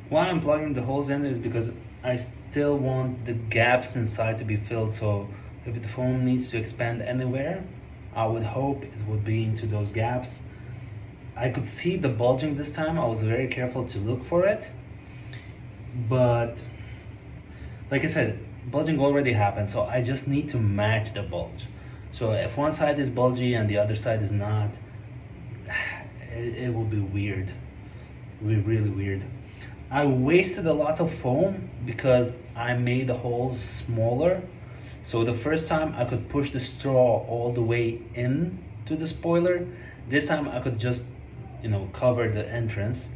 Why I'm plugging the holes in is because I still want the gaps inside to be filled. So if the foam needs to expand anywhere, I would hope it would be into those gaps. I could see the bulging this time. I was very careful to look for it. But like I said, bulging already happened, so I just need to match the bulge. So if one side is bulgy and the other side is not, it will be weird. It will be really weird. I wasted a lot of foam because I made the holes smaller. So the first time I could push the straw all the way in to the spoiler. This time I could just, cover the entrance.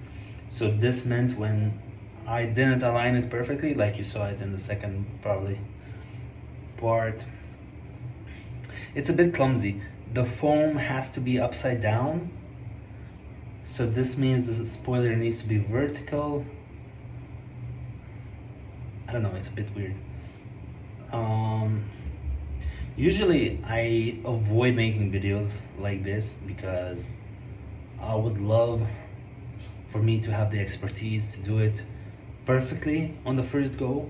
So this meant when I didn't align it perfectly, like you saw it in the second probably part, it's a bit clumsy. The foam has to be upside down. So this means the spoiler needs to be vertical. I don't know, it's a bit weird. Usually I avoid making videos like this because I would love for me to have the expertise to do it perfectly on the first go,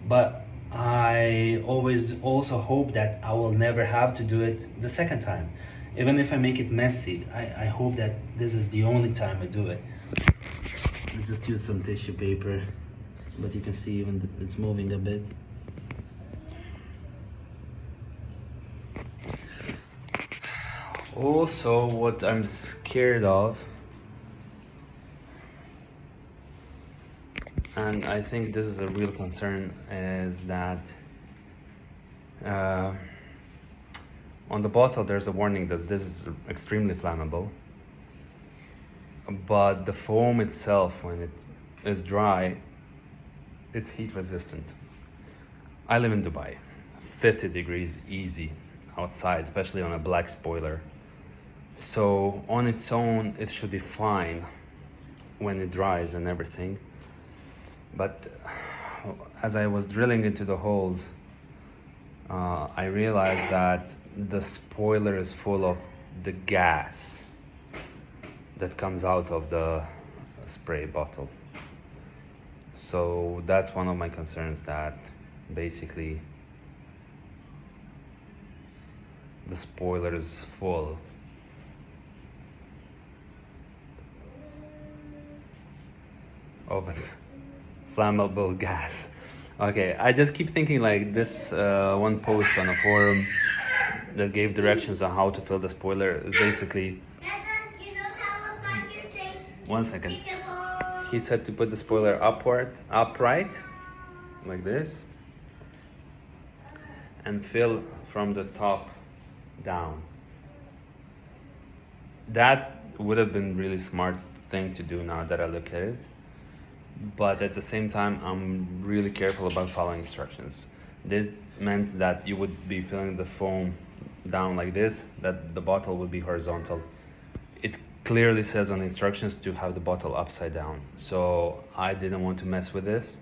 but I always also hope that I will never have to do it the second time. Even if I make it messy, I hope that this is the only time I do it. I just use some tissue paper, but you can see even it's moving a bit. Also, what I'm scared of, and I think this is a real concern, is that on the bottle there's a warning that this is extremely flammable, but the foam itself, when it is dry, it's heat resistant. I live in Dubai, 50 degrees easy outside, especially on a black spoiler. So on its own it should be fine when it dries and everything. But as I was drilling into the holes, I realized that the spoiler is full of the gas that comes out of the spray bottle. So that's one of my concerns, that basically the spoiler is full of flammable gas. Okay, I just keep thinking like this one post on a forum that gave directions on how to fill the spoiler is basically, one second, he said to put the spoiler upright, like this, and fill from the top down. That would have been really smart thing to do now that I look at it. But at the same time, I'm really careful about following instructions. This meant that you would be filling the foam down like this, that the bottle would be horizontal. It clearly says on the instructions to have the bottle upside down, so I didn't want to mess with this.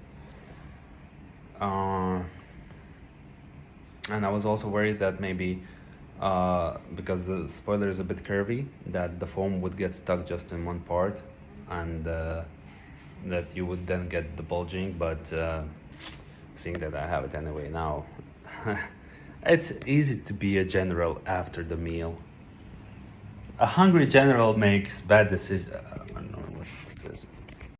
And I was also worried that maybe because the spoiler is a bit curvy, that the foam would get stuck just in one part, and that you would then get the bulging. But seeing that I have it anyway now, it's easy to be a general after the meal. A hungry general makes bad decisions.